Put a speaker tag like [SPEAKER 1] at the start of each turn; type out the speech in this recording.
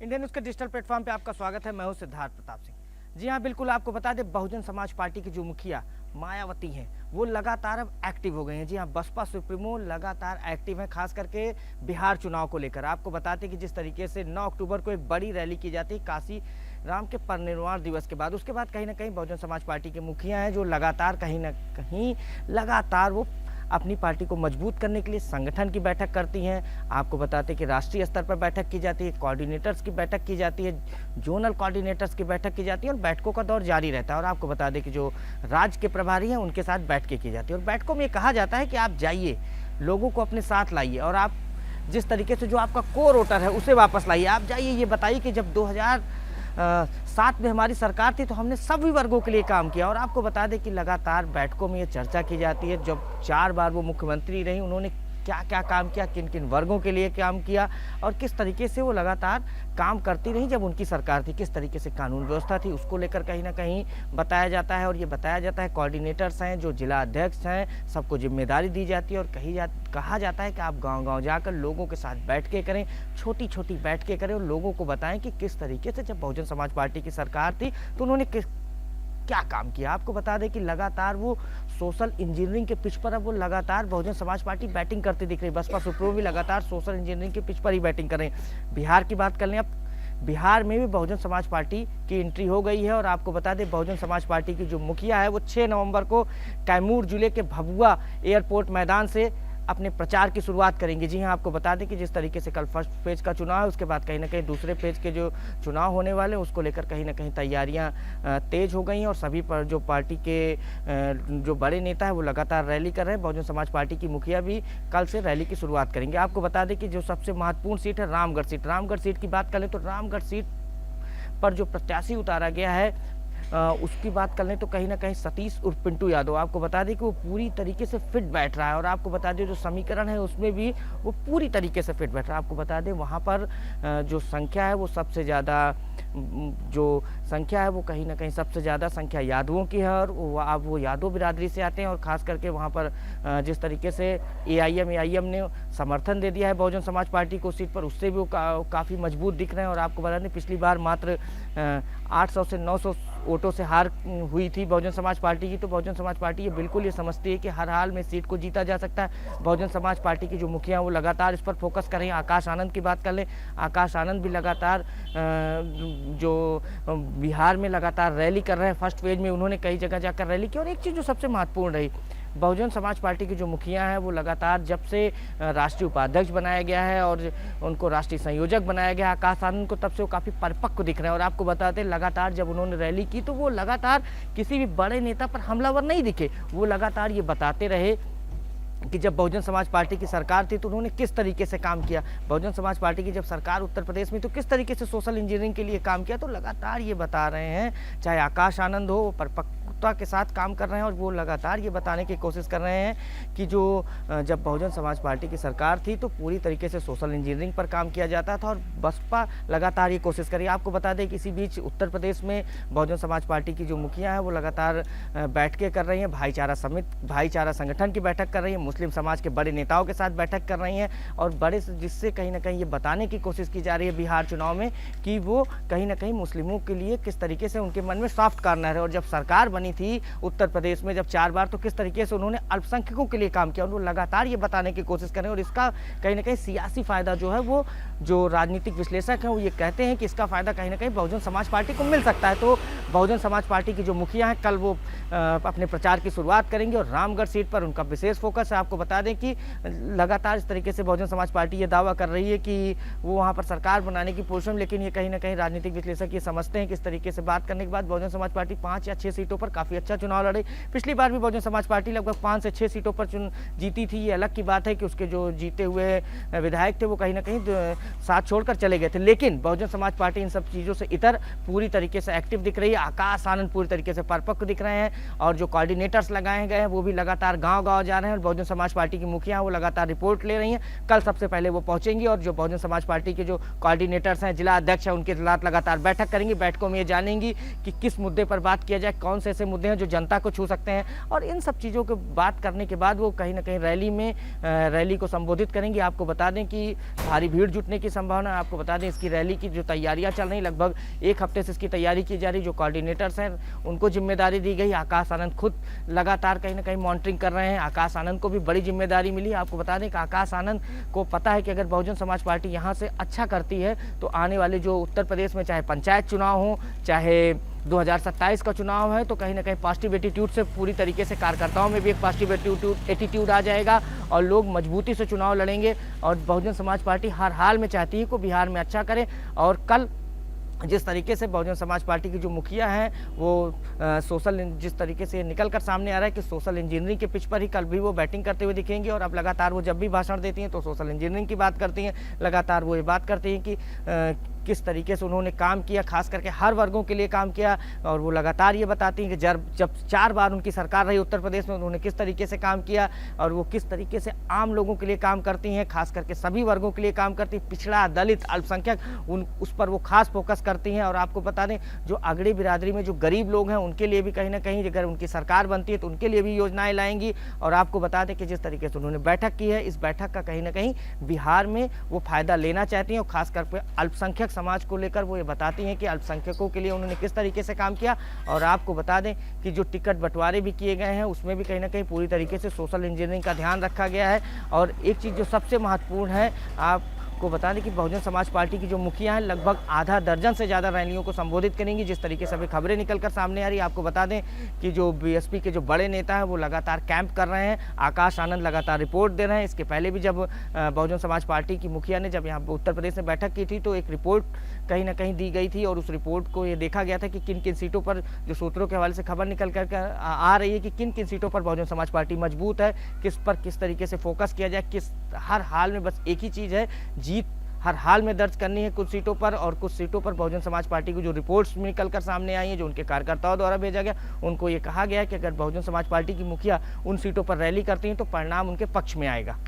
[SPEAKER 1] Indian news के digital platform पे आपका स्वागत है। मैं हूं सिद्धार्थ प्रताप सिंह। जी हां, बिल्कुल आपको बता दें, बहुजन समाज पार्टी की जो मुखिया मायावती हैं वो लगातार अब एक्टिव हो गई हैं। जी हां, बसपा सुप्रीमो लगातार एक्टिव हैं, खास करके बिहार चुनाव को लेकर। आपको बताते कि जिस तरीके से 9 अक्टूबर को एक बड़ी रैली की जाती है काशी राम के परिनिर्वाण दिवस के बाद, उसके बाद कहीं ना कहीं बहुजन समाज पार्टी के मुखिया हैं जो लगातार कहीं ना कहीं लगातार वो अपनी पार्टी को मजबूत करने के लिए संगठन की बैठक करती हैं। आपको बताते कि राष्ट्रीय स्तर पर बैठक की जाती है, कोऑर्डिनेटर्स की बैठक की जाती है, जोनल कोऑर्डिनेटर्स की बैठक की जाती है और बैठकों का दौर जारी रहता है। और आपको बता दें कि जो राज्य के प्रभारी हैं उनके साथ बैठकें की जाती है और बैठकों में ये कहा जाता है कि आप जाइए, लोगों को अपने साथ लाइए और आप जिस तरीके से जो आपका कोर वोटर है उसे वापस लाइए। आप जाइए, ये बताइए कि जब 2007 में हमारी सरकार थी तो हमने सभी वर्गों के लिए काम किया। और आपको बता दें कि लगातार बैठकों में ये चर्चा की जाती है, जब 4 बार वो मुख्यमंत्री रही उन्होंने क्या क्या काम किया, किन किन वर्गों के लिए काम किया और किस तरीके से वो लगातार काम करती रही जब उनकी सरकार थी, किस तरीके से कानून व्यवस्था थी उसको लेकर कहीं ना कहीं बताया जाता है। और ये बताया जाता है कोऑर्डिनेटर्स हैं, जो जिला अध्यक्ष हैं, सबको जिम्मेदारी दी जाती है और कहा जाता है कि आप गांव-गांव जाकर लोगों के साथ बैठकें करें, छोटी-छोटी बैठकें करें और लोगों को बताएं कि किस तरीके से जब बहुजन समाज पार्टी की सरकार थी तो उन्होंने क्या काम किया। आपको बता दें कि लगातार वो सोशल इंजीनियरिंग के पिच पर अब वो लगातार बहुजन समाज पार्टी बैटिंग करती दिख रही है। बसपा सुप्रीमो भी लगातार सोशल इंजीनियरिंग के पिच पर ही बैटिंग कर रहे हैं। बिहार की बात कर लें, अब बिहार में भी बहुजन समाज पार्टी की एंट्री हो गई है और आपको बता दें बहुजन समाज पार्टी की जो मुखिया है वो 6 नवंबर को कैमूर जिले के भभुआ एयरपोर्ट मैदान से अपने प्रचार की शुरुआत करेंगे। जी हाँ, आपको बता दें कि जिस तरीके से कल फर्स्ट फेज का चुनाव है उसके बाद कहीं ना कहीं दूसरे फेज के जो चुनाव होने वाले हैं उसको लेकर कहीं ना कहीं तैयारियां तेज हो गई हैं और सभी पर जो पार्टी के जो बड़े नेता हैं वो लगातार रैली कर रहे हैं। बहुजन समाज पार्टी की मुखिया भी कल से रैली की शुरुआत करेंगे। आपको बता दें कि जो सबसे महत्वपूर्ण सीट है रामगढ़ सीट की बात करें तो रामगढ़ सीट पर जो प्रत्याशी उतारा गया है उसकी बात कर लें तो कहीं ना कहीं सतीश उर्फ पिंटू यादव, आपको बता दें कि वो पूरी तरीके से फिट बैठ रहा है और आपको बता दें जो समीकरण है उसमें भी वो पूरी तरीके से फिट बैठ रहा है। आपको बता दें वहाँ पर जो संख्या है वो सबसे ज़्यादा जो संख्या है वो कहीं ना कहीं सबसे ज़्यादा संख्या यादवों की है और अब वो यादव बिरादरी से आते हैं और ख़ास करके वहाँ पर जिस तरीके से एआईएम ने समर्थन दे दिया है बहुजन समाज पार्टी को सीट पर, उससे भी वो काफ़ी मजबूत दिख रहे हैं। और आपको बता दें पिछली बार मात्र 800 से 900 वोटों से हार हुई थी बहुजन समाज पार्टी की, तो बहुजन समाज पार्टी ये बिल्कुल ये समझती है कि हर हाल में सीट को जीता जा सकता है। बहुजन समाज पार्टी की जो मुखिया हैं वो लगातार इस पर फोकस कर रहे हैं। आकाश आनंद की बात कर लें, आकाश आनंद भी लगातार जो बिहार में लगातार रैली कर रहे हैं। फर्स्ट फेज में उन्होंने कई जगह जाकर रैली की और एक चीज़ जो सबसे महत्वपूर्ण रही, बहुजन समाज पार्टी की जो मुखिया हैं वो लगातार जब से राष्ट्रीय उपाध्यक्ष बनाया गया है और उनको राष्ट्रीय संयोजक बनाया गया आकाश आनंद को, तब से वो काफ़ी परिपक्व दिख रहे हैं। और आपको बताते हैं लगातार जब उन्होंने रैली की तो वो लगातार किसी भी बड़े नेता पर हमलावर नहीं दिखे। वो लगातार ये बताते रहे कि जब बहुजन समाज पार्टी की सरकार थी तो उन्होंने किस तरीके से काम किया, बहुजन समाज पार्टी की जब सरकार उत्तर प्रदेश में तो किस तरीके से सोशल इंजीनियरिंग के लिए काम किया। तो लगातार ये बता रहे हैं, चाहे आकाश आनंद हो, वो परिपक्वता के साथ काम कर रहे हैं और वो लगातार ये बताने की कोशिश कर रहे हैं कि जो जब बहुजन समाज पार्टी की सरकार थी तो पूरी तरीके से सोशल इंजीनियरिंग पर काम किया जाता था और बसपा लगातार ये कोशिश करी। आपको बता दें कि इसी बीच उत्तर प्रदेश में बहुजन समाज पार्टी की जो मुखिया हैं वो लगातार बैठकें कर रही हैं, भाईचारा संगठन की बैठक कर रही है, मुस्लिम समाज के बड़े नेताओं के साथ बैठक कर रही हैं और जिससे कहीं ना कहीं ये बताने की कोशिश की जा रही है बिहार चुनाव में कि वो कहीं ना कहीं मुस्लिमों के लिए किस तरीके से उनके मन में सॉफ्ट कॉर्नर है। और जब सरकार बनी थी उत्तर प्रदेश में जब 4 बार, तो किस तरीके से उन्होंने अल्पसंख्यकों के लिए काम किया और वो लगातार ये बताने की कोशिश कर रहे हैं। और इसका कहीं ना कहीं सियासी फायदा जो है वो जो राजनीतिक विश्लेषक हैं वो ये कहते हैं कि इसका फायदा कहीं ना कहीं बहुजन समाज पार्टी को मिल सकता है। तो बहुजन समाज पार्टी की जो मुखिया हैं कल वो अपने प्रचार की शुरुआत करेंगे और रामगढ़ सीट पर उनका विशेष फोकस है। आपको बता दें कि लगातार इस तरीके से बहुजन समाज पार्टी ये दावा कर रही है कि वो वहाँ पर सरकार बनाने की पोजीशन, लेकिन ये कहीं ना कहीं राजनीतिक विश्लेषक ये समझते हैं कि इस तरीके से बात करने के बाद बहुजन समाज पार्टी 5 या 6 सीटों पर काफ़ी अच्छा चुनाव लड़ी। पिछली बार भी बहुजन समाज पार्टी लगभग 5 से 6 सीटों पर जीती थी। ये अलग की बात है कि उसके जो जीते हुए विधायक थे वो कहीं ना कहीं साथ छोड़कर चले गए थे, लेकिन बहुजन समाज पार्टी इन सब चीज़ों से इतर पूरी तरीके से एक्टिव दिख रही है। आकाश आनंद पूरी तरीके से परिपक्व दिख रहे हैं और जो कोऑर्डिनेटर्स लगाए गए हैं वो भी लगातार गांव-गांव जा रहे हैं और बहुजन समाज पार्टी की मुखिया हैं वो लगातार रिपोर्ट ले रही हैं। कल सबसे पहले वो पहुंचेंगी और जो बहुजन समाज पार्टी के जो कोऑर्डिनेटर्स हैं, जिला अध्यक्ष हैं, उनके साथ लगातार बैठक करेंगी। बैठकों में ये जानेंगी कि किस मुद्दे पर बात किया जाए, कौन से ऐसे मुद्दे हैं जो जनता को छू सकते हैं और इन सब चीज़ों की बात करने के बाद वो कहीं ना कहीं रैली को संबोधित करेंगी। आपको बता दें कि भारी भीड़ जुटने की संभावना है। आपको बता दें इसकी रैली की जो तैयारियां चल रही, लगभग एक हफ्ते से इसकी तैयारी की जा रही। जो कोऑर्डिनेटर्स हैं उनको जिम्मेदारी दी गई। आकाश आनंद खुद लगातार कहीं ना कहीं मॉनिटरिंग कर रहे हैं। आकाश आनंद को भी बड़ी जिम्मेदारी मिली। आपको बता दें कि आकाश आनंद को पता है कि अगर बहुजन समाज पार्टी यहाँ से अच्छा करती है तो आने वाले जो उत्तर प्रदेश में चाहे पंचायत चुनाव हो, चाहे 2027 का चुनाव है, तो कहीं ना कहीं पॉजिटिव एटीट्यूड से पूरी तरीके से कार्यकर्ताओं में भी एक पॉजिटिव एटीट्यूड आ जाएगा और लोग मजबूती से चुनाव लड़ेंगे। और बहुजन समाज पार्टी हर हाल में चाहती है कि बिहार में अच्छा करे। और कल जिस तरीके से बहुजन समाज पार्टी की जो मुखिया हैं वो जिस तरीके से निकल कर सामने आ रहा है कि सोशल इंजीनियरिंग के पिच पर ही कल भी वो बैटिंग करते हुए दिखेंगी। और अब लगातार वो जब भी भाषण देती हैं तो सोशल इंजीनियरिंग की बात करती हैं। लगातार वो ये बात करती हैं कि किस तरीके से उन्होंने काम किया, खास करके हर वर्गों के लिए काम किया। और वो लगातार ये बताती हैं कि जब 4 बार उनकी सरकार रही उत्तर प्रदेश में, उन्होंने किस तरीके से काम किया और वो किस तरीके से आम लोगों के लिए काम करती हैं, खास करके सभी वर्गों के लिए काम करती हैं। पिछड़ा, दलित, अल्पसंख्यक उस पर वो खास फोकस करती हैं। और आपको बता दें जो अगड़ी बिरादरी में जो गरीब लोग हैं उनके लिए भी कहीं ना कहीं अगर उनकी सरकार बनती है तो उनके लिए भी योजनाएं लाएंगी। और आपको बता दें कि जिस तरीके से उन्होंने बैठक की है, इस बैठक का कहीं ना कहीं बिहार में वो फायदा लेना चाहती हैं। और खासकर पे अल्पसंख्यक समाज को लेकर वो ये बताती हैं कि अल्पसंख्यकों के लिए उन्होंने किस तरीके से काम किया। और आपको बता दें कि जो टिकट बंटवारे भी किए गए हैं उसमें भी कहीं ना कहीं पूरी तरीके से सोशल इंजीनियरिंग का ध्यान रखा गया है। और एक चीज़ जो सबसे महत्वपूर्ण है, आपको बता दें कि बहुजन समाज पार्टी की जो मुखिया हैं लगभग आधा दर्जन से ज़्यादा रैलियों को संबोधित करेंगी। जिस तरीके से अभी खबरें निकलकर सामने आ रही है, आपको बता दें कि जो बीएसपी के जो बड़े नेता हैं वो लगातार कैंप कर रहे हैं। आकाश आनंद लगातार रिपोर्ट दे रहे हैं। इसके पहले भी जब बहुजन समाज पार्टी की मुखिया ने जब यहाँ उत्तर प्रदेश में बैठक की थी तो एक रिपोर्ट कहीं ना कहीं दी गई थी और उस रिपोर्ट को ये देखा गया था कि किन किन सीटों पर, जो सूत्रों के हवाले से खबर निकल कर आ रही है कि किन किन सीटों पर बहुजन समाज पार्टी मजबूत है, किस पर किस तरीके से फोकस किया जाए। हर हाल में बस एक ही चीज़ है, जीत हर हाल में दर्ज करनी है कुछ सीटों पर। और कुछ सीटों पर बहुजन समाज पार्टी की जो रिपोर्ट्स निकल कर सामने आई हैं, जो उनके कार्यकर्ताओं द्वारा भेजा गया, उनको ये कहा गया है कि अगर बहुजन समाज पार्टी की मुखिया उन सीटों पर रैली करती हैं तो परिणाम उनके पक्ष में आएगा।